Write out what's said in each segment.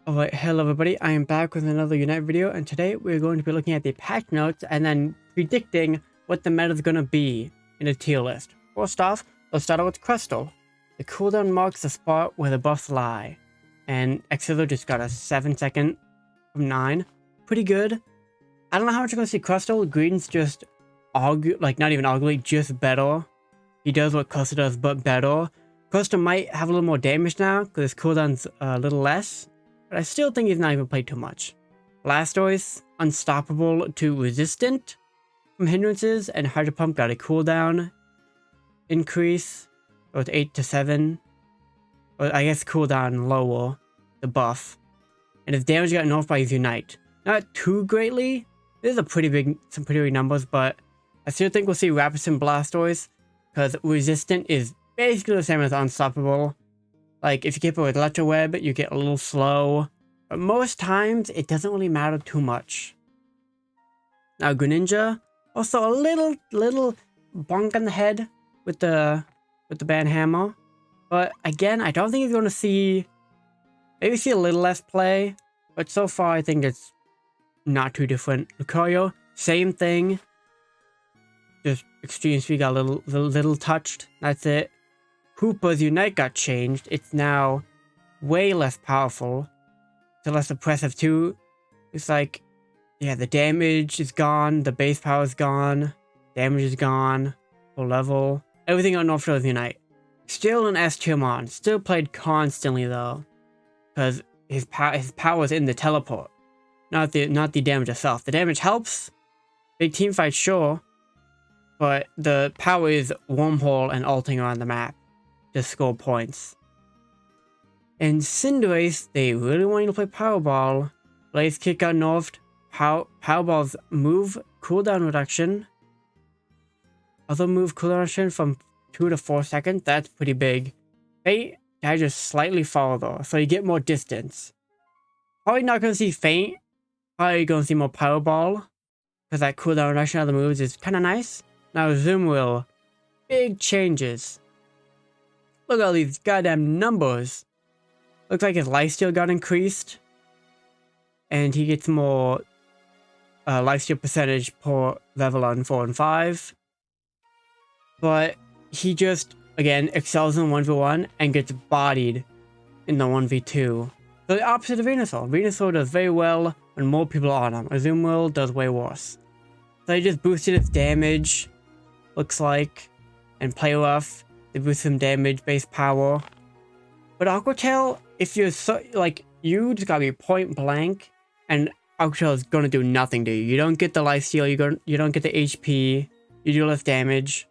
Alright, hello everybody, I am back with another Unite video, and today we're going to be looking at the patch notes and then predicting what the meta is going to be in a tier list. First off, let's start out with Crystal. The cooldown marks the spot where the buffs lie, and Exilo just got a 7-second from 9. Pretty good. I don't know how much you're going to see Crystal. Green's just not even arguably, just better. He does what Crystal does, but better. Crystal might have a little more damage now, because his cooldown's a little less. But I still think he's not even played too much. Blastoise, unstoppable to resistant from hindrances, and Hydro Pump got a cooldown increase, so it's 8 to 7. Or I guess cooldown lower, the buff. And his damage got nerfed by his Unite. Not too greatly. This is some pretty big numbers, but I still think we'll see Rapids and Blastoise, because resistant is basically the same as unstoppable. Like, if you get it with Electro Web, you get a little slow. But most times, it doesn't really matter too much. Now, Greninja, also a little bonk on the head with the band hammer. But again, I don't think he's going to see... Maybe see a little less play. But so far, I think it's not too different. Lucario, same thing. Just Extreme Speed got a little touched. That's it. Hoopa's Unite got changed. It's now way less powerful. It's less suppressive too. It's like, yeah, the damage is gone. The base power is gone. Damage is gone. Full level. Everything on North Shore is Unite. Still an S tier mon. Still played constantly though. Because his power is in the teleport. Not the damage itself. The damage helps. Big team fight, sure. But the power is wormhole and ulting around the map to score points. In Cinderace, they really want you to play Powerball. Blaze Kick got nerfed. Powerball's move cooldown reduction. Other move cooldown reduction from 2 to 4 seconds. That's pretty big. Fate, I just slightly farther, so you get more distance. Probably not going to see Faint. Probably going to see more Powerball, because that cooldown reduction of the moves is kind of nice. Now Zoomwheel, big changes. Look at all these goddamn numbers. Looks like his lifesteal got increased. And he gets more lifesteal percentage per level on 4 and 5. But he just, again, excels in 1v1 and gets bodied in the 1v2. So the opposite of Venusaur. Venusaur does very well when more people are on him. Azumarill does way worse. So he just boosted its damage, looks like, and play rough. They boost some damage, base power. But Aqua Tail, if you're so, like, you just gotta be point blank, and Aqua Tail is gonna do nothing to you. You don't get the lifesteal, you don't get the HP, you do less damage.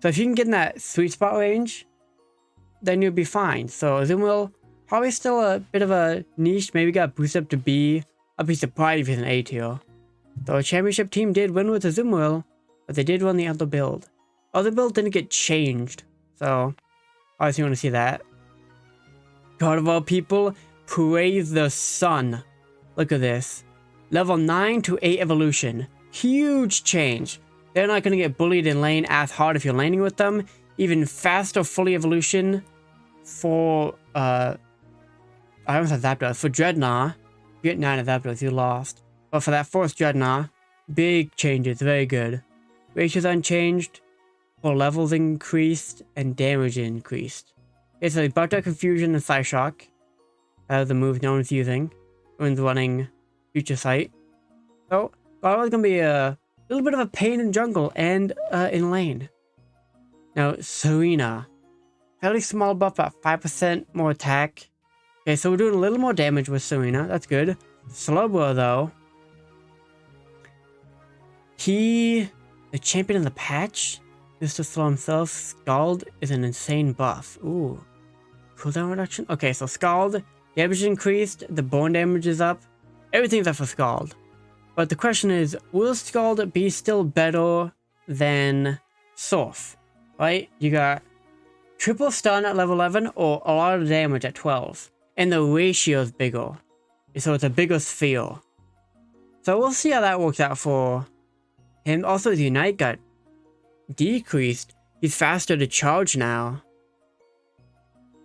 So if you can get in that sweet spot range, then you'll be fine. So Azumarill, probably still a bit of a niche, maybe got boosted up to B. I'd be surprised if it's an A tier. The championship team did win with Azumarill, but they did run the other build. Other build didn't get changed, so obviously you want to see that. God of all people, praise the sun. Look at this. Level 9 to 8 evolution. Huge change. They're not going to get bullied in lane as hard if you're laning with them. Even faster fully evolution for, I almost said Zapdos. For Dreadnought, you get 9 of Zapdos, you lost. But for that first Dreadnought, big changes, very good. Ratios unchanged. For levels increased and damage increased. Okay, so Butter Confusion and Psyshock. The move no one's using. One's running Future Sight. So, Gardevoir's gonna be a little bit of a pain in jungle and in lane. Now, Serena. Fairly small buff at 5% more attack. Okay, so we're doing a little more damage with Serena. That's good. Slowbro, though. The champion in the patch? Mr. Slow himself, Scald is an insane buff. Ooh. Cooldown reduction? Okay, so Scald, damage increased, the bone damage is up. Everything's up for Scald. But the question is, will Scald be still better than Surf? Right? You got triple stun at level 11 or a lot of damage at 12. And the ratio is bigger. So it's a bigger sphere. So we'll see how that works out for him. Also, his Unite got decreased. He's faster to charge now.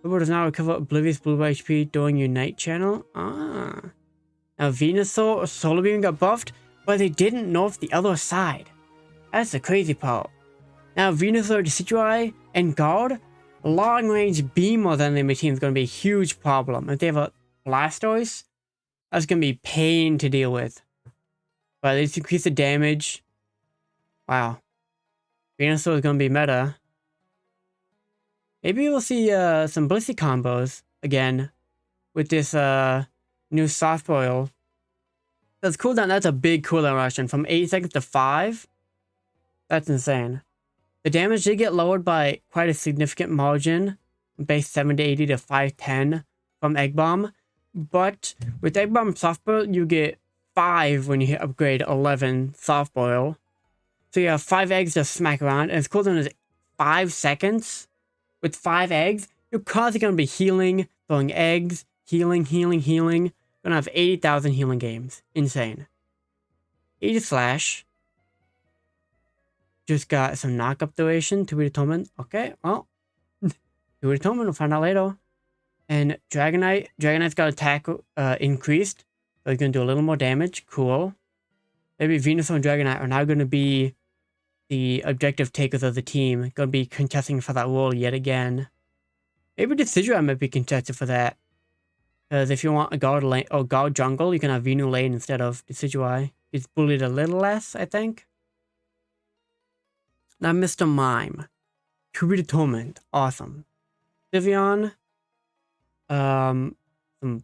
Purple does now recover Oblivious Blue HP during Unite channel. Ah. Now Venusaur or Solar Beam got buffed, but they didn't nerf the other side. That's the crazy part. Now Venusaur, Decidueye, and Guard, long range beam more than their team is going to be a huge problem. If they have a Blastoise, that's going to be pain to deal with. But at least increase the damage. Wow. Venusaur is going to be meta. Maybe we'll see some Blissey combos again with this new Soft Boil. That's cooldown. That's a big cooldown reduction from 8 seconds to 5. That's insane. The damage did get lowered by quite a significant margin, base 780 to 510 from Egg Bomb. But with Egg Bomb Soft Boil, you get 5 when you hit upgrade 11 Soft Boil. So you have 5 eggs to smack around, and its cooldown is 5 seconds. With 5 eggs, you're constantly going to be healing, throwing eggs, healing. Gonna have 80,000 healing games. Insane. Aegis Slash. Just got some knockup duration to be determined. Okay, well. to be determined, we'll find out later. And Dragonite. Dragonite's got attack increased. So he's going to do a little more damage. Cool. Maybe Venusaur and Dragonite are now going to be the objective takers of the team. Going to be contesting for that role yet again. Maybe Decidueye might be contested for that. Because if you want a guard lane or guard jungle, you can have Venu lane instead of Decidueye. He's bullied a little less, I think. Now Mr. Mime. To be determined. Awesome. Divion. Some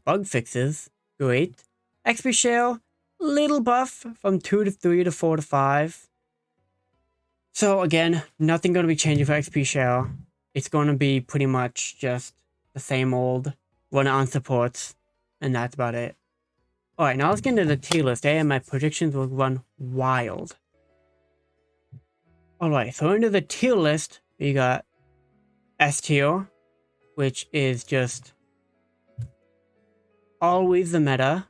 bug fixes. Great. XP shell. Little buff from 2 to 3 to 4 to 5. So again, nothing going to be changing for XP shell. It's going to be pretty much just the same old. Run it on supports. And that's about it. Alright, now let's get into the tier list. And my predictions will run wild. Alright, so into the tier list, we got S tier, which is just always the meta.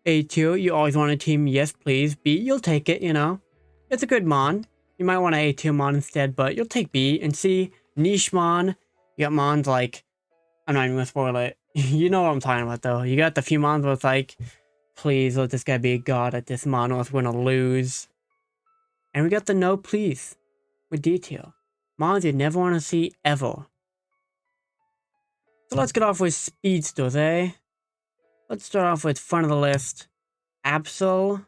A tier, you always want a team, yes please. B, you'll take it, you know. It's a good mon. You might want an A tier mon instead, but you'll take B. And C, niche mon. You got mons like, I'm not even gonna spoil it. You know what I'm talking about though. You got the few mons where it's like, please let this guy be a god at this mon or else we're gonna lose. And we got the no please with D tier. Mons you never want to see ever. So let's get off with speedsters, eh? Let's start off with front of the list. Absol.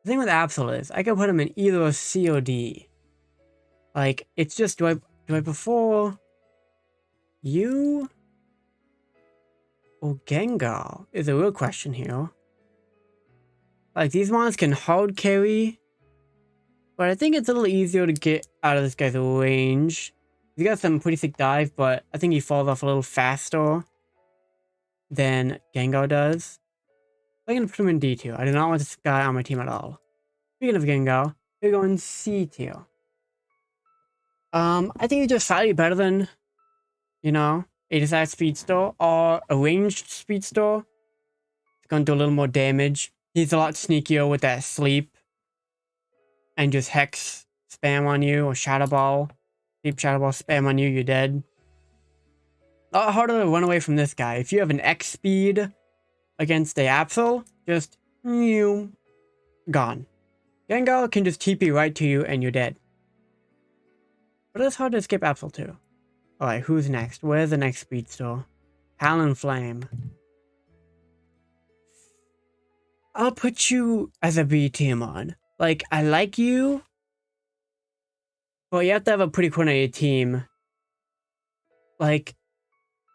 The thing with Absol is, I can put him in either a C or D. Like, it's just, do I prefer you or Gengar is a real question here. Like, these mons can hard carry, but I think it's a little easier to get out of this guy's range. He's got some pretty sick dive, but I think he falls off a little faster than Gengar does. I'm going to put him in D tier. I do not want this guy on my team at all. Speaking of Gengar, we're going C tier. I think he's just slightly better than, you know, a desired speedster or a ranged speedster. It's going to do a little more damage. He's a lot sneakier with that sleep. And just Hex spam on you or Shadow Ball. Sleep Shadow Ball spam on you, you're dead. A lot harder to run away from this guy. If you have an X speed against a Absol, just gone. Gengar can just TP right to you and you're dead. But it's hard to escape Absol too. Alright, who's next? Where's the next speedster? Talonflame. I'll put you as a B team on. Like, I like you, but you have to have a pretty coordinated team. Like,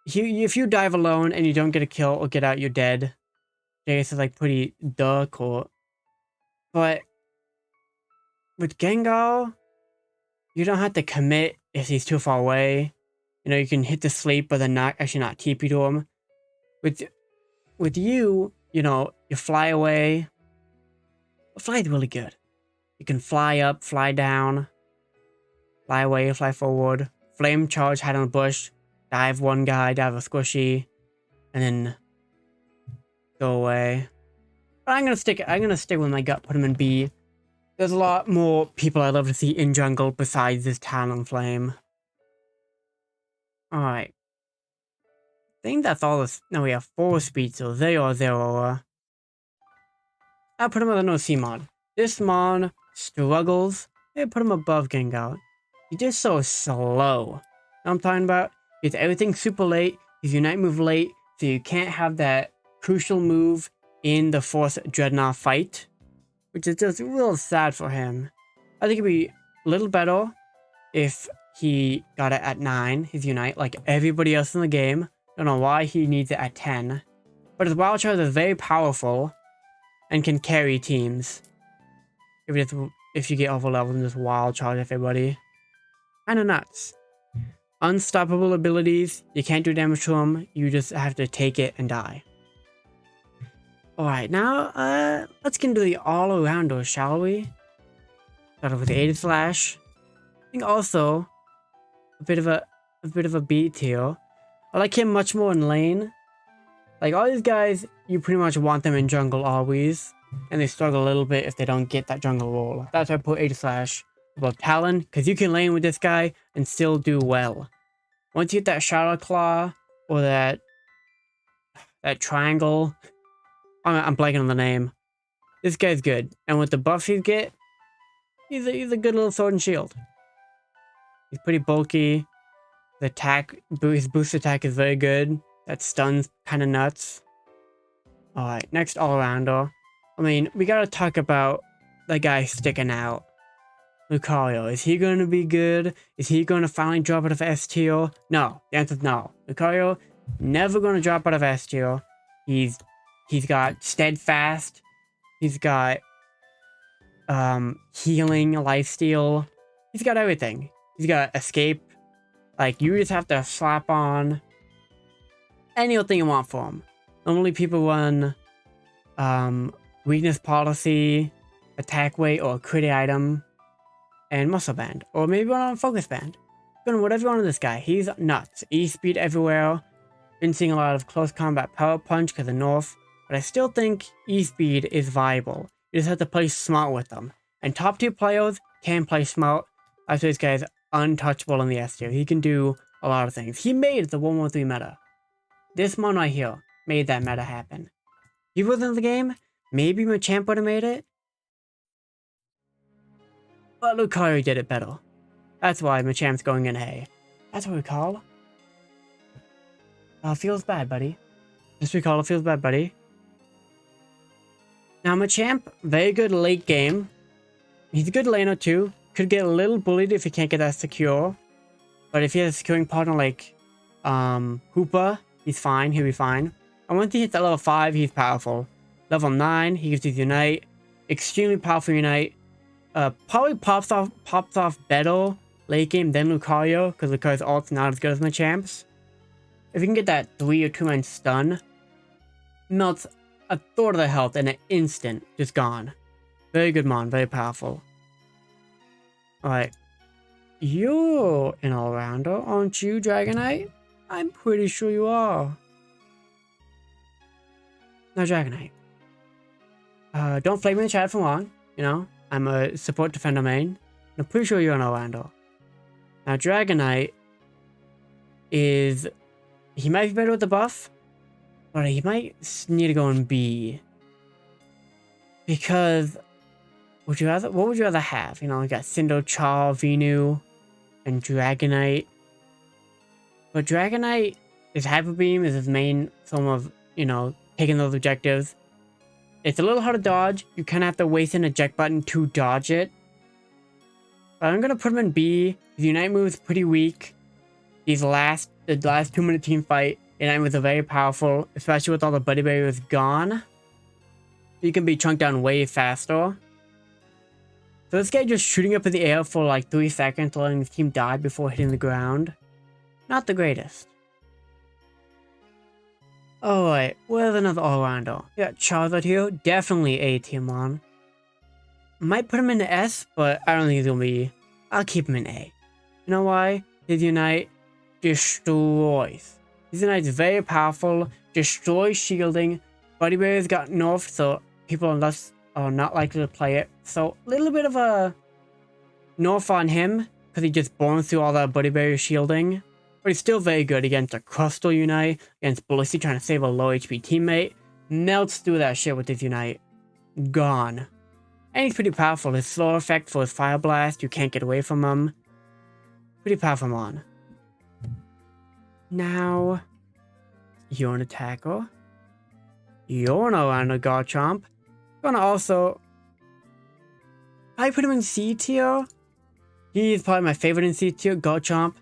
if you dive alone and you don't get a kill or get out, you're dead. This is like pretty cool. But with Gengar, you don't have to commit if he's too far away. You know, you can hit the sleep, but then not TP to him. With you, you know, you fly away. Fly is really good. You can fly up, fly down, fly away, fly forward, flame charge, hide on the bush, dive one guy, dive a squishy, and then go away. But I'm gonna stick with my gut, put him in B. There's a lot more people I'd love to see in jungle besides this Talonflame. Alright. I think that's all this. No, we have 4 speedsters. They are zero. I'll put him with a no C mod. This mod struggles. I put him above Gengar. He's just so slow. Know what I'm talking about? He's everything super late. His Unite move late, so you can't have that crucial move in the Force Dreadnought fight, which is just real sad for him. I think it'd be a little better if he got it at 9, his Unite, like everybody else in the game. Don't know why he needs it at 10. But his Wild Charge is very powerful and can carry teams. If you get over leveled and just Wild Charge everybody. Kinda nuts. Unstoppable abilities, you can't do damage to them, you just have to take it and die. Alright, now let's get into the all-arounders, shall we? Start off with the Aegislash. I think also a bit of a beat here. I like him much more in lane. Like all these guys, you pretty much want them in jungle always, and they struggle a little bit if they don't get that jungle role. That's why I put Aegislash above Talon, because you can lane with this guy and still do well. Once you get that Shadow Claw or that triangle, I'm blanking on the name. This guy's good, and with the buffs you get, he's a good little sword and shield. He's pretty bulky. His boost attack is very good. That stun's kind of nuts. Alright, next all-rounder. I mean, we gotta talk about the guy sticking out. Lucario. Is he going to be good? Is he going to finally drop out of S tier? No. The answer is no. Lucario, never going to drop out of S tier. He's got Steadfast. He's got healing, lifesteal. He's got everything. He's got escape. Like, you just have to slap on any old thing you want for him. Normally people run weakness policy, attack weight, or crit item, and muscle band. Or maybe run on focus band. Run whatever you want on this guy. He's nuts. E-speed everywhere. Been seeing a lot of close combat power punch because of nerf. But I still think E-speed is viable. You just have to play smart with them. And top tier players can play smart. I say this guy is untouchable in the S tier. He can do a lot of things. He made the 113 meta. This mon right here made that meta happen. If he wasn't in the game, maybe Machamp would have made it. But Lucario did it better. That's why Machamp's going in A. That's what we call. Feels bad, buddy. Just recall it feels bad, buddy. Now Machamp, very good late game. He's a good laner too. Could get a little bullied if he can't get that secure. But if he has a securing partner like Hoopa, he's fine. He'll be fine. And once he hits that level 5, he's powerful. Level 9, he gives his Unite. Extremely powerful Unite. Probably pops off better late game than Lucario, because Lucario's ult's not as good as Machamp's. If you can get that 3 or 2-man stun, melts a third of the health in an instant, just gone. Very good mon, very powerful. Alright. You're an all-rounder, aren't you, Dragonite? I'm pretty sure you are. Now, Dragonite. Don't flame me in the chat for long, you know? I'm a support defender main. I'm pretty sure you're an all-rounder. Now, Dragonite is... He might be better with the buff, but he might need to go in B. Because... what would you rather have? You know, you got Cindo, Char, Venu, and Dragonite. But Dragonite, his Hyper Beam is his main form of, you know, taking those objectives. It's a little hard to dodge. You kind of have to waste an eject button to dodge it. But I'm going to put him in B. His Unite move is pretty weak. The last 2-minute team fight, Unite moves are very powerful, especially with all the buddy barriers gone. You can be chunked down way faster. So this guy just shooting up in the air for like 3 seconds, letting his team die before hitting the ground. Not the greatest. Alright, where's another all-rounder? We got Charizard here, definitely A tier mon. Might put him in the S, but I don't think he's gonna be. I'll keep him in A. You know why? His Unite destroys. His Unite is very powerful, destroys shielding. Buddy Barriers got nerfed, so people are not likely to play it. So a little bit of a nerf on him, because he just burns through all that Buddy Barrier shielding. but he's still very good against a Crustal Unite, against Ballistic trying to save a low HP teammate. Melts through that shit with his Unite. Gone. And he's pretty powerful. His slow effect for his Fire Blast, you can't get away from him. Pretty powerful mon. Now, you're an attacker. You're an all-rounder Garchomp. Gonna also... I put him in C tier. He's probably my favorite in C tier. Garchomp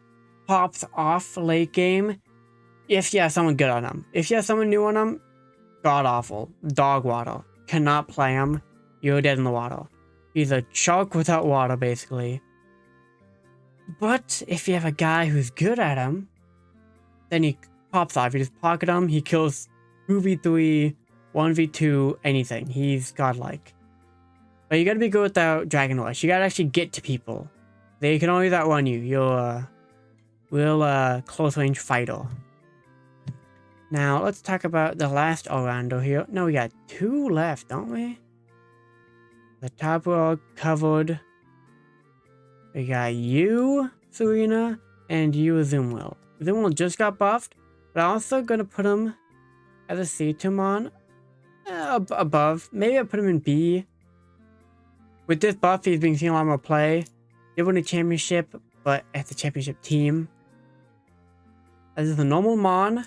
pops off late game if you have someone good on him. If you have someone new on him, god awful. Dog water. Cannot play him. You're dead in the water. He's a shark without water, basically. But if you have a guy who's good at him, then he pops off. You just pocket him. He kills 2v3, 1v2, anything. He's godlike. But you gotta be good with that Dragon Rush. You gotta actually get to people. They can always outrun you. You're a real close range fighter. Now, let's talk about the last all-rounder here. No, we got 2 left, don't we? The top row covered. We got you, Serena, and you, Zoomwell. Zoomwell just got buffed, but I'm also gonna put him as a C2mon above. Maybe I'll put him in B. With this buff, he's been seeing a lot more play. They won a championship, but at the championship team. As is a normal mon.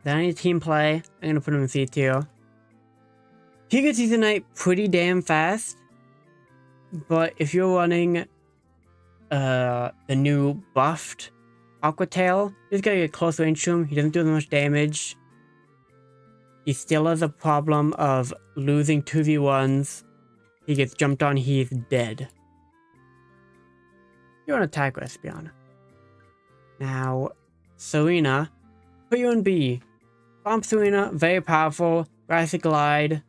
Then I need team play. I'm gonna put him in C tier. He gets Season Night pretty damn fast. But if you're running the new buffed Aqua Tail, you just gotta get close range to him. He doesn't do as much damage. He still has a problem of losing 2v1s. He gets jumped on, he's dead. You're an attack Espion. Now, Serena, put you in B. Bomb Serena, very powerful. Grassy Glide,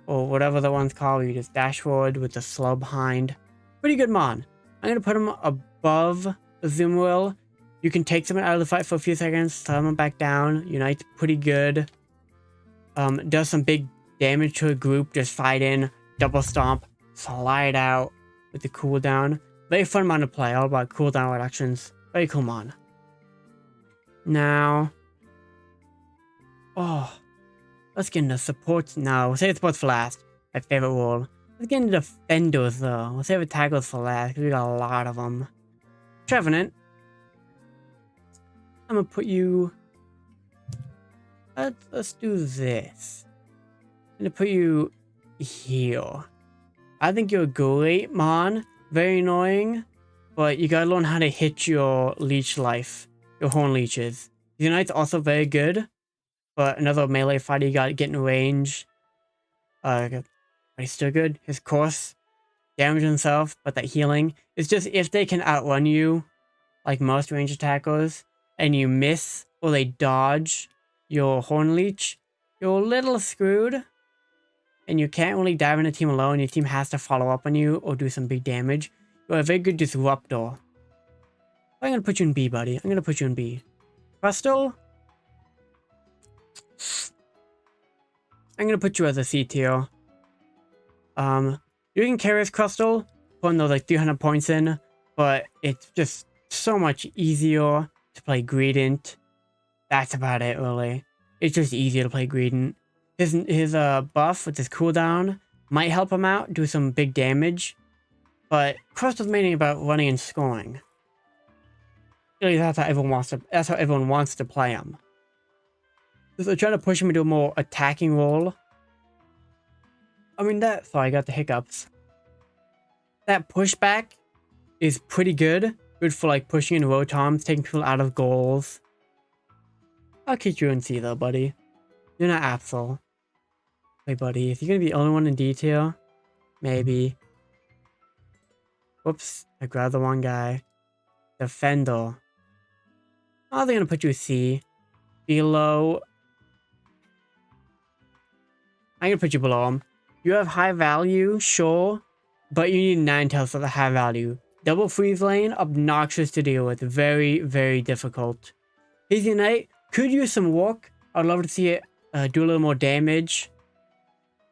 or whatever the one's called, you just dash forward with the slow behind. Pretty good mon. I'm gonna put him above Zoomwell. You can take someone out of the fight for a few seconds, slam him back down. Unite's pretty good. Does some big damage to a group, just fight in, double stomp, slide out with the cooldown. Very fun mon to play, all about cooldown reductions. Very cool mon. Now, let's get into supports now. We'll save supports for last. My favorite role. Let's get into defenders though. We'll save attackers for last because we got a lot of them. Trevenant. I'm gonna put you. Let's do this. I'm gonna put you here. I think you're a great mon. Very annoying, but you gotta learn how to hit your leech life. Your horn leeches. Unite's also very good, but another melee fighter you gotta get in range. But he's still good. His course damage himself, but that healing is just if they can outrun you, like most range attackers, and you miss or they dodge your horn leech, you're a little screwed. And you can't really dive in a team alone. Your team has to follow up on you or do some big damage. You're a very good disruptor. I'm gonna put you in B, buddy. I'm gonna put you in B. Crustal? I'm gonna put you as a C tier. You can carry as Crustal, putting those like 300 points in, but it's just so much easier to play Greedent. That's about it, really. It's just easier to play Greedent. His buff with his cooldown might help him out, do some big damage, but Crustal's mainly about running and scoring. Really, that's how everyone wants to play him. So they're trying to push him into a more attacking role. I mean sorry, I got the hiccups. That pushback is pretty good. Good for like pushing in rotoms, taking people out of goals. I'll keep you in C though, buddy. You're not Absol. Hey buddy, is he gonna be the only one in detail? Maybe. Whoops, I grabbed the wrong guy. Defender. Oh, they're gonna put you a C. Below. I'm gonna put you below him. You have high value, sure, but you need 9 tails for the high value. Double freeze lane, obnoxious to deal with. Very, very difficult. His Unite could use some work. I'd love to see it do a little more damage.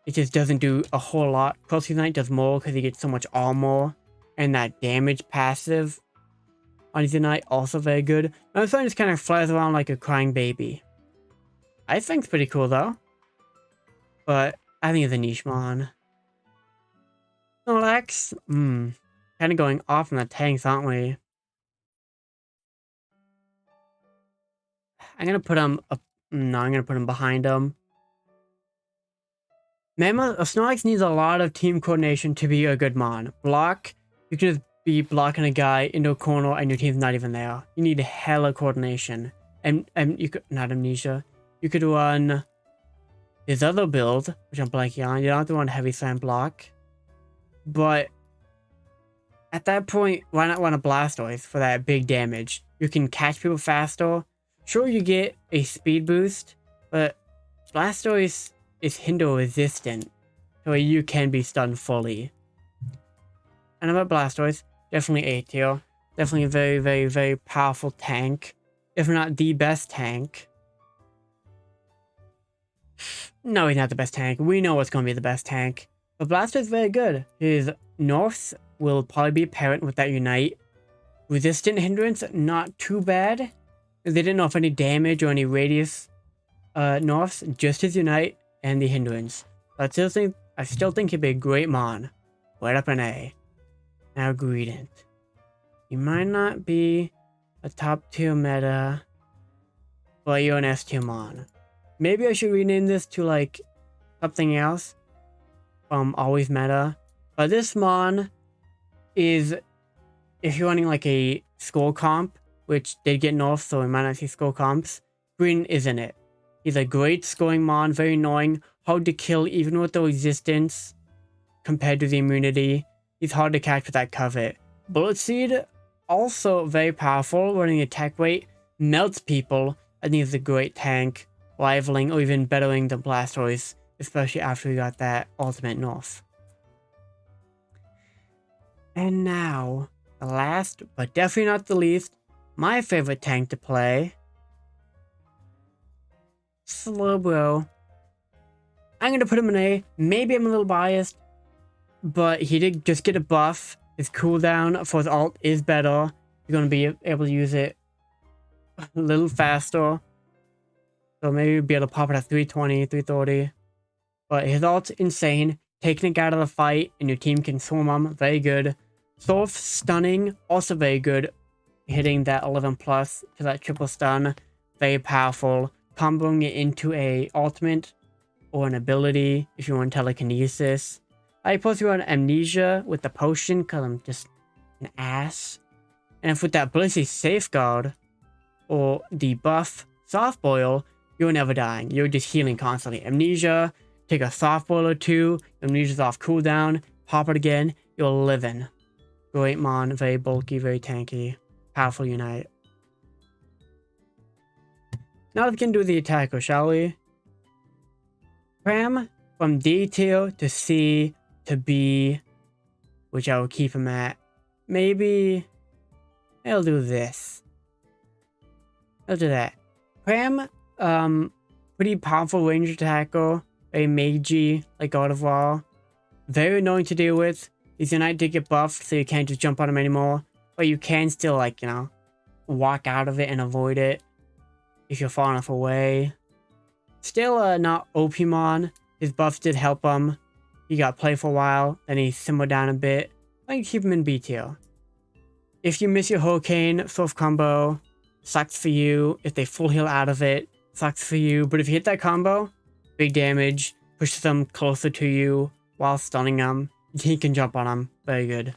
It just doesn't do a whole lot. Cross Unite does more because he gets so much armor and that damage passive. on his Unite, also very good. Another one just kind of flies around like a crying baby. I think it's pretty cool though. But I think it's a niche mon. Snorlax? Kind of going off on the tanks, aren't we? I'm gonna put him up. No, I'm gonna put him behind him. Snorlax needs a lot of team coordination to be a good mon. Block, you can just be blocking a guy into a corner and your team's not even there. You need hella coordination. And you could, not Amnesia. You could run his other build, which I'm blanking on. You don't have to run Heavy Slam Block. But at that point, why not run a Blastoise for that big damage? You can catch people faster. Sure, you get a speed boost, but Blastoise is hinder resistant, so you can be stunned fully. And about Blastoise, definitely A tier. Definitely a very, very, very powerful tank. If not the best tank. No, he's not the best tank. We know what's going to be the best tank. But Blastoise is very good. His nerfs will probably be apparent with that Unite. Resistant hindrance, not too bad. They didn't know if any damage or any radius nerfs, just his Unite and the hindrance. But I still think he'd be a great mon. Right up an A. Now Greedent. He might not be a top tier meta, but you're an S tier mon. Maybe I should rename this to like something else. Always meta. But this mon is, if you're running like a score comp, which did get nerfed, so we might not see score comps, Green isn't it. He's a great scoring mon, very annoying, hard to kill even with the resistance compared to the immunity. He's hard to catch with that covet. Bullet Seed, also very powerful, running attack rate, melts people. I think he's a great tank, rivaling or even bettering the Blastoise, especially after we got that ultimate nerf. And now, the last, but definitely not the least, my favorite tank to play, Slowbro. I'm going to put him in A. Maybe I'm a little biased, but he did just get a buff. His cooldown for his ult is better. You're going to be able to use it a little faster. So maybe you'll be able to pop it at 320, 330. But his ult's insane. Taking a guy out of the fight and your team can swarm him. Very good. Surf stunning. Also very good. Hitting that 11 plus to that triple stun. Very powerful. Comboing it into a ultimate or an ability if you want telekinesis. I suppose you want Amnesia with the potion because I'm just an ass. And if with that Blissey Safeguard or the buff Soft Boil, you're never dying. You're just healing constantly. Amnesia, take a Soft Boil or two, Amnesia's off cooldown, pop it again, you're living. Great mon, very bulky, very tanky, powerful Unite. Now we can do the attacker, shall we? Cram from D tier to C to B, which I will keep him at. Maybe I'll do this. I'll do that. Cram, pretty powerful range attacker, very magey, like God of War. Very annoying to deal with. His Unite did get buffed, so you can't just jump on him anymore. But you can still, like, you know, walk out of it and avoid it if you're far enough away. Still not OP mon. His buffs did help him. He got play for a while, then he simmered down a bit. I can keep him in B tier. If you miss your Hurricane, Surf combo, sucks for you. If they full heal out of it, sucks for you. But if you hit that combo, big damage, pushes them closer to you while stunning them. He can jump on them. Very good.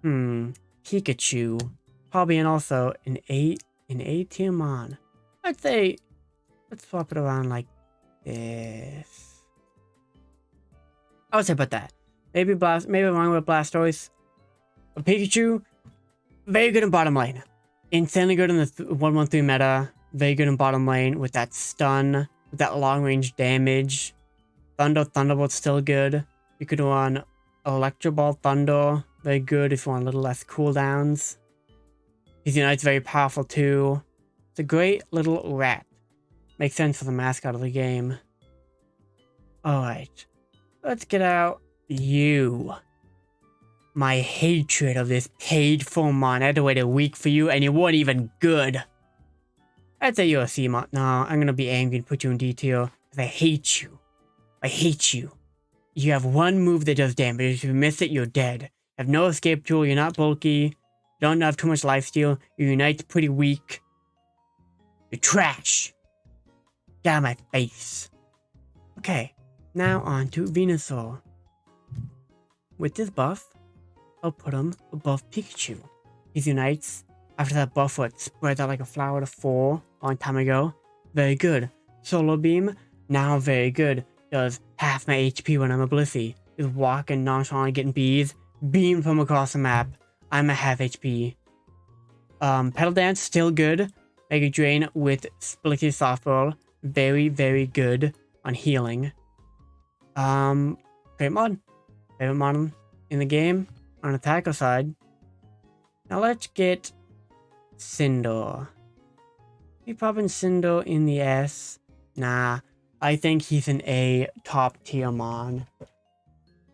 Pikachu. Probably and also an A tier mon. I'd say, let's swap it around like this. I would say about that. Maybe wrong with Blastoise. But Pikachu, very good in bottom lane. Insanely good in the 1-1-3 meta. Very good in bottom lane with that stun, with that long range damage. Thunderbolt's still good. You could run Electro Ball Thunder. Very good if you want a little less cooldowns. His Unite's very powerful too. It's a great little rat. Makes sense for the mascot of the game. Alright. Let's get out you. my hatred of this paid for mon. I had to wait a week for you and you weren't even good. I'd say you're a C mon. No, I'm gonna be angry and put you in detail because I hate you. I hate you. You have one move that does damage. If you miss it, you're dead. You have no escape tool. You're not bulky. You don't have too much lifesteal. Your unite's pretty weak. You're trash. Get out of my face. Okay, now on to Venusaur. With this buff, I'll put him above Pikachu. His unites after that buff would spread out like a flower to 4 a long time ago. Very good. Solar Beam, now very good. Does half my HP when I'm a Blissey. Just walking nonchalantly getting bees. Beam from across the map. I'm a half HP. Petal Dance, still good. Mega Drain with Splicky Softball. Very, very good on healing. Great mod. Favorite mod in the game on attacker side. Now let's get Sindor. We popping Sindor in the S. Nah, I think he's an A top tier mon.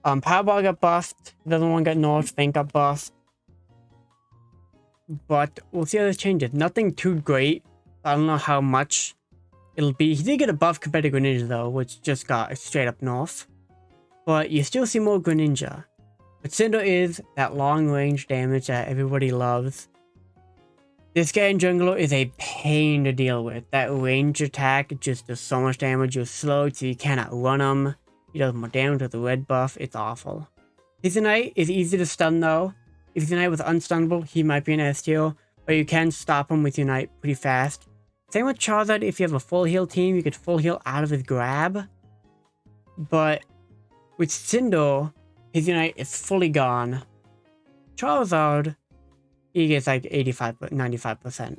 Powerball got buffed. The other one got nerfed. Fink got buffed. But we'll see how this changes. Nothing too great. I don't know how much it'll be. He did get a buff compared to Greninja though, which just got a straight up nerf. But you still see more Greninja. But Cinder is that long range damage that everybody loves. This guy in Jungler is a pain to deal with. That range attack just does so much damage. You're slow so you cannot run him. He does more damage with the red buff. It's awful. His Ignite is easy to stun though. If his Ignite was unstunnable, he might be an S tier. But you can stop him with Ignite pretty fast. Same with Charizard. If you have a full heal team, you could full heal out of his grab. But with Cinder, his Ignite is fully gone. Charizard, he gets like 85, 95%.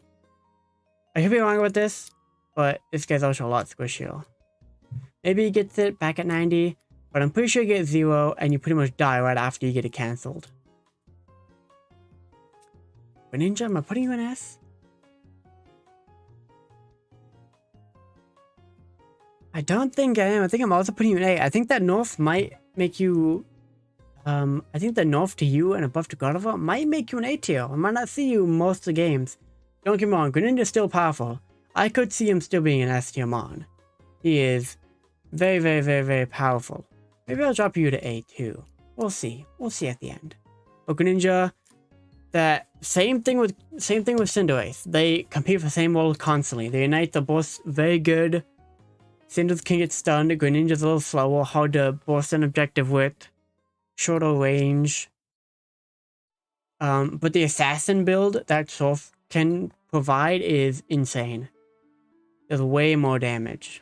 I could be wrong with this, but this guy's also a lot squishier. Maybe he gets it back at 90, but I'm pretty sure you get 0 and you pretty much die right after you get it cancelled. Greninja, am I putting you in S? I don't think I am. I think I'm also putting you in A. I think that nerf might make you... I think the nerf to you and a buff to Gardevoir might make you an A tier. I might not see you most of the games. Don't get me wrong, Greninja's still powerful. I could see him still being an S tier mon. He is very, very, very, very powerful. Maybe I'll drop you to A too. We'll see. We'll see at the end. But Greninja, that same thing with Cinderace. They compete for the same role constantly. They unite, the both very good. Cinderace can get stunned. Greninja's a little slower, hard to burst an objective with. Shorter range. But the assassin build that Surf can provide is insane. Does way more damage.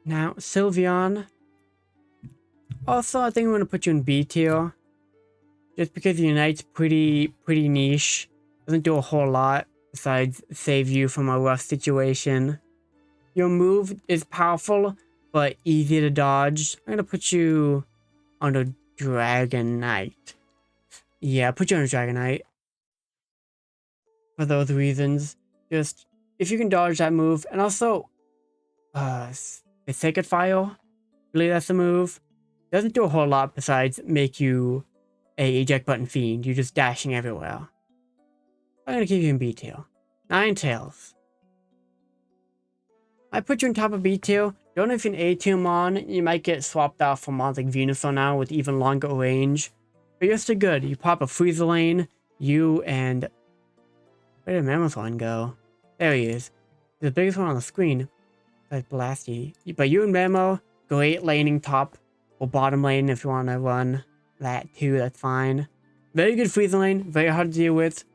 Now, Sylveon. Also, I think I'm going to put you in B tier. Just because Unite's pretty niche. Doesn't do a whole lot besides save you from a rough situation. Your move is powerful, but easy to dodge. I'm going to put you on a Dragonite. Yeah, put you on a Dragonite. For those reasons. Just, if you can dodge that move. And also, the Sacred Fire. I believe that's the move. Doesn't do a whole lot besides make you a eject button fiend. You're just dashing everywhere. I'm going to keep you in B tier. Ninetales. I put you on top of B tier. Don't know if you're an A tier mon, you might get swapped out for mons like Venusaur now with even longer range. But you're still good. You pop a Freezer Lane, you and... Where did Mammoth one go? There he is. He's the biggest one on the screen. That's Blasty. But you and Memo, great laning top or bottom lane if you want to run that too, that's fine. Very good Freezer Lane, very hard to deal with.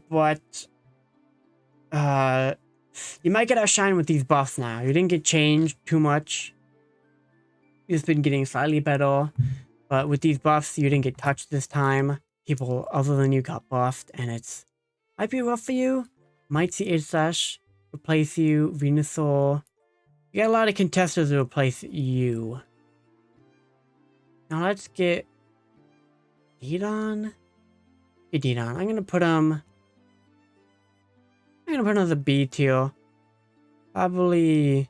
But... you might get outshine with these buffs now. You didn't get changed too much. You've just been getting slightly better. But with these buffs, you didn't get touched this time. People other than you got buffed, and it's... might be rough for you. Might see Idsash replace you. Venusaur. You got a lot of contesters to replace you. Now let's get... Didon? Get Didon. I'm gonna put him... I'm gonna put another B tier. Probably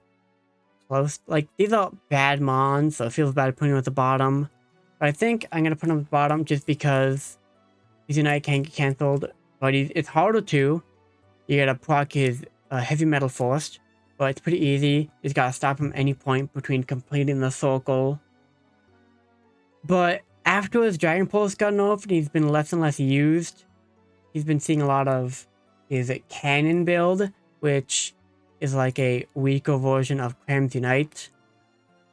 close. Like, these are bad mons, so it feels bad putting them at the bottom. But I think I'm going to put him at the bottom just because his Unite can't get cancelled. But it's harder to. You got to proc his heavy metal first. But it's pretty easy. You just got to stop him any point between completing the circle. But after his Dragon Pulse got nerfed, he's been less and less used. He's been seeing a lot of his cannon build, which is like a weaker version of Cram's Unite.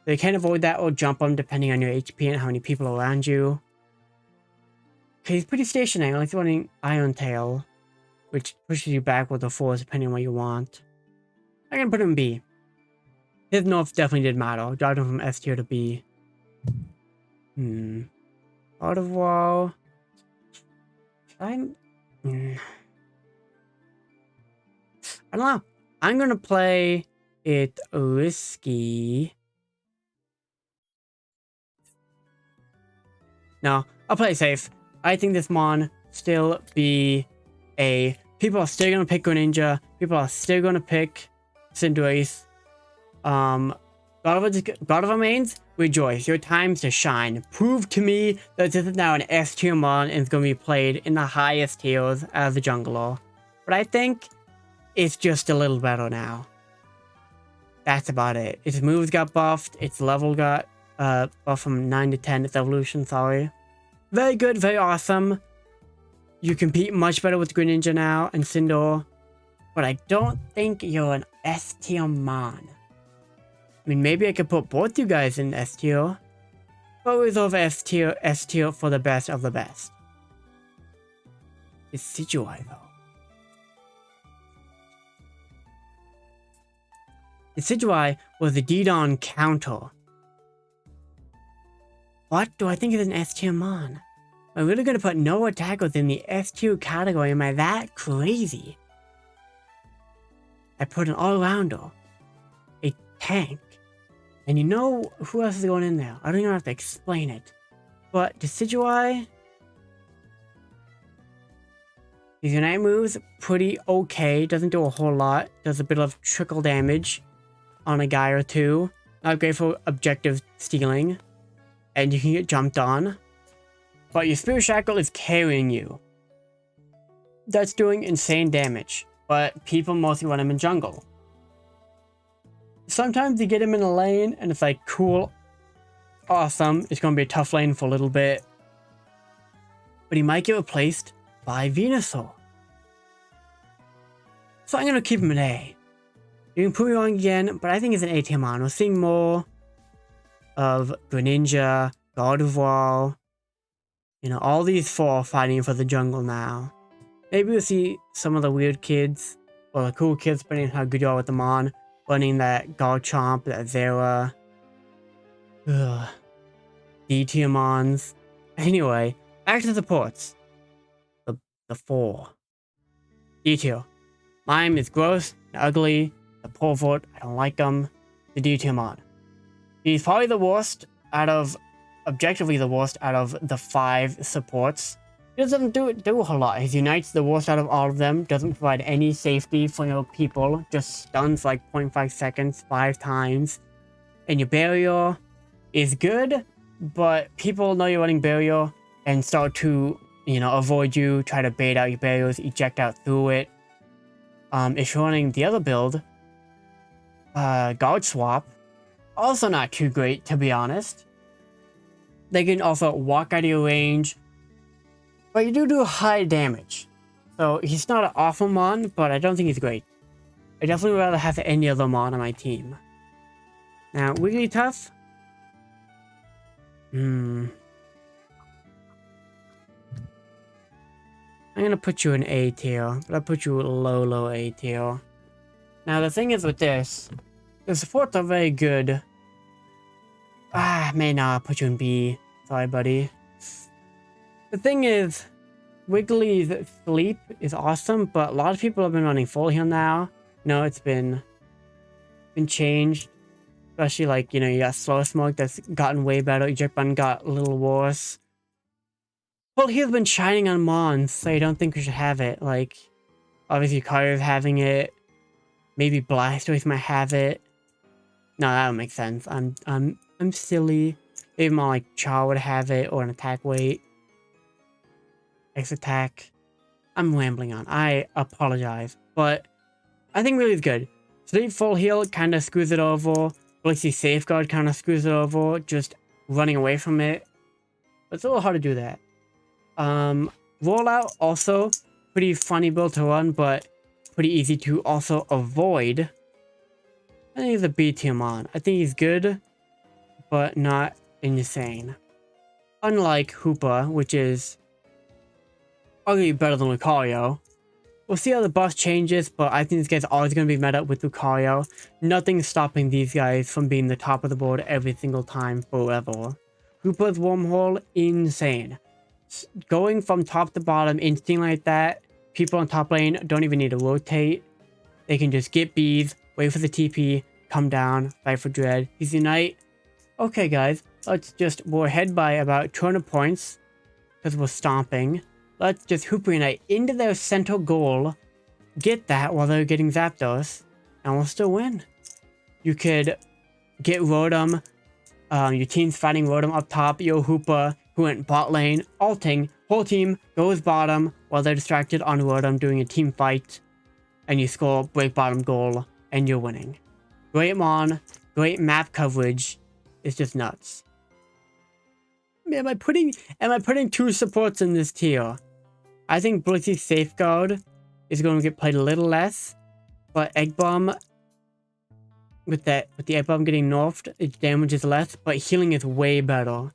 So you can avoid that or jump him depending on your HP and how many people are around you. Okay, he's pretty stationary, like running Iron Tail, which pushes you back with the force depending on what you want. I'm gonna put him in B. His nerfs definitely did matter. Dropped him from S tier to B. Out of wall. I don't know. I'm gonna play it risky. No, I'll play it safe. I think this mon still be a... People are still gonna pick Greninja. People are still gonna pick Cinderace. God of our mains, rejoice. Your time's to shine. Prove to me that this is now an S tier mon and it's gonna be played in the highest tiers as a jungler. But I think it's just a little better now. That's about it. Its moves got buffed. Its level got buffed from 9 to 10. Its evolution, sorry. Very good, very awesome. You compete much better with Greninja now and Cinder. But I don't think you're an S tier mon. I mean, maybe I could put both you guys in S tier. But reserve S tier for the best of the best. It's Decidueye though. Decidueye was the Didon counter. What? Do I think it's an S tier mon? Am I really gonna put no attackers in the S tier category? Am I that crazy? I put an all-rounder. A tank. And you know who else is going in there? I don't even have to explain it. But Decidueye... His Unite moves, pretty okay. Doesn't do a whole lot. Does a bit of trickle damage on a guy or two. Not great for objective stealing. And you can get jumped on. But your Spirit Shackle is carrying you. That's doing insane damage. But people mostly run him in jungle. Sometimes you get him in a lane and it's like, cool, awesome. It's going to be a tough lane for a little bit. But he might get replaced by Venusaur. So I'm going to keep him an A. You can prove me wrong again, but I think it's an A tier mon. We're seeing more of Greninja, Gardevoir. You know, all these four fighting for the jungle now. Maybe we'll see some of the weird kids, or the cool kids, depending on how good you are with them on, running that Garchomp, that Zera. D tier mons. Anyway, back to the ports. The four. D tier. Mime is gross and ugly. The pervert, I don't like him. The D tier mon. He's probably the worst out of, objectively the worst out of the 5 supports. He doesn't do a whole lot. His Unite's the worst out of all of them. Doesn't provide any safety for your people. Just stuns like 0.5 seconds 5 times. And your Barrier is good, but people know you're running Barrier and start to, you know, avoid you, try to bait out your barriers, eject out through it. If you're running the other build, Guard Swap, also not too great, to be honest. They can also walk out of your range, but you do high damage. So he's not an awful mon, but I don't think he's great. I definitely would rather have any other mon on my team. Now, Wigglytuff. I'm gonna put you in A tier, but I'll put you low A tier. Now, the thing is with this, the supports are very good. I may not put you in B. Sorry, buddy. The thing is, Wiggly's sleep is awesome, but a lot of people have been running full heal now. You know, it's been changed. Especially like, you know, you got Slow Smoke that's gotten way better. Eject Button got a little worse. Full heal's been shining on Mons, so I don't think we should have it. Like, obviously Carter's having it. Maybe Blastoise might have it. No, that would make sense. I'm silly. Maybe more like Char would have it, or an attack weight. X attack. I'm rambling on. I apologize. But I think really is good. Sleep full heal kind of screws it over. Blissey safeguard kind of screws it over. Just running away from it. But it's a little hard to do that. Rollout also pretty funny build to run, but pretty easy to also avoid. I think he's a B tier mon. I think he's good, but not insane. Unlike Hoopa, which is arguably better than Lucario. We'll see how the boss changes, but I think this guy's always going to be met up with Lucario. Nothing's stopping these guys from being the top of the board every single time forever. Hoopa's Wormhole, insane. Going from top to bottom, instinct like that, people on top lane don't even need to rotate. They can just get bees, wait for the TP, come down, fight for Dread. He's Unite. Okay, guys, we're ahead by about 200 points because we're stomping. Let's just Hoopa Unite into their central goal, get that while they're getting Zapdos, and we'll still win. You could get Rotom, your team's fighting Rotom up top, your Hoopa, who went bot lane, ulting, whole team goes bottom while they're distracted on Rotom doing a team fight, and you score break bottom goal, and you're winning. Great mon, great map coverage, it's just nuts. Am I putting 2 supports in this tier? I think Blissey's Safeguard is going to get played a little less, but Egg Bomb, with the Egg Bomb getting nerfed, its damage is less, but healing is way better.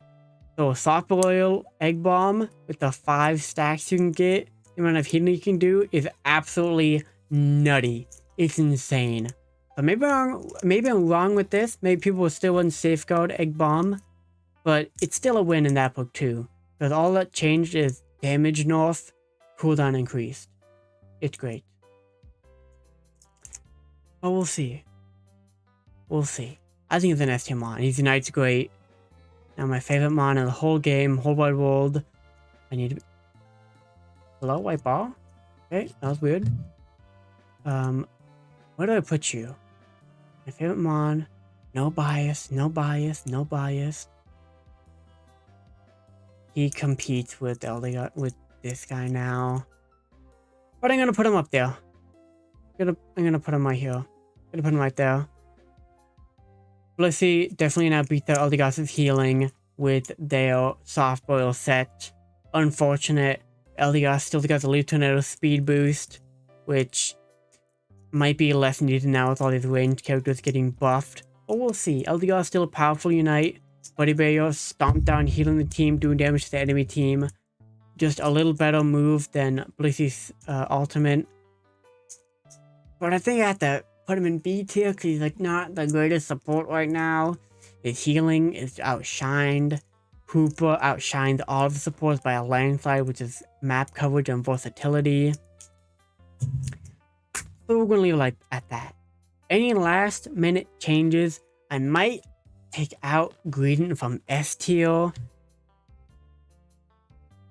So Soft Boil, Egg Bomb, with the 5 stacks you can get, the amount of healing you can do is absolutely nutty. It's insane. But maybe I'm wrong with this. Maybe people will still win Safeguard, Egg Bomb, but it's still a win in that book too, because all that changed is damage nerf, cooldown increased. It's great. But we'll see. We'll see. I think it's an S tier mon. He's Unite's great. Now my favorite mon in the whole game, whole wide world. I need to... Hello, white ball? Okay, that was weird. Where do I put you? My favorite mon. No bias, no bias, no bias. He competes with this guy now. But I'm gonna put him up there. I'm gonna put him right here. I'm gonna put him right there. Blissey definitely now beat their Eldegoss's healing with their soft boil set. Unfortunate. Eldegoss still got the Leaf Tornado speed boost, which might be less needed now with all these ranged characters getting buffed. But we'll see. Eldegoss still a powerful Unite. Buddy Barrier stomped down, healing the team, doing damage to the enemy team. Just a little better move than Blissey's ultimate. But I think I have to put him in B tier because he's like not the greatest support right now. His healing is outshined. Hoopa outshined all of the supports by a landslide, which is map coverage and versatility. So we're going to leave it like at that. Any last minute changes, I might take out Greedent from S tier.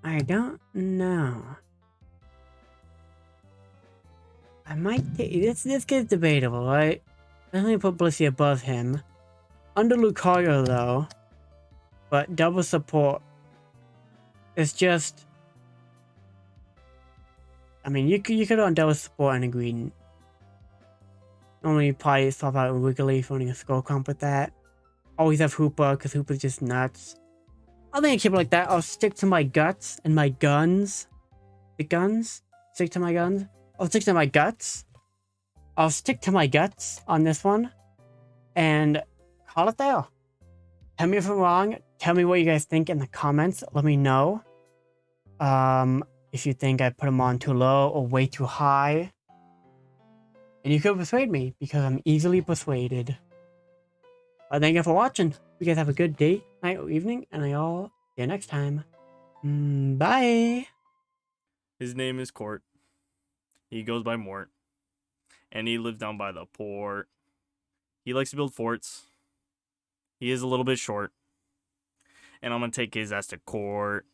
I don't know. I might take this gets debatable, right? Definitely put Blissey above him. Under Lucario though. But double support. It's just, I mean, you could on double support and a Greedent. Normally you probably swap out Wiggly running a skull comp with that. Always have Hoopa, because Hoopa's just nuts. I think I keep it like that. I'll stick to my guts and my guns. The guns? Stick to my guns? I'll stick to my guts. I'll stick to my guts on this one. And call it there. Tell me if I'm wrong. Tell me what you guys think in the comments. Let me know. If you think I put them on too low or way too high. And you could persuade me, because I'm easily persuaded. Thank you for watching. You guys have a good day, night, or evening, and I'll see you next time. Bye. His name is Court. He goes by Mort. And he lives down by the port. He likes to build forts. He is a little bit short. And I'm going to take his ass to court.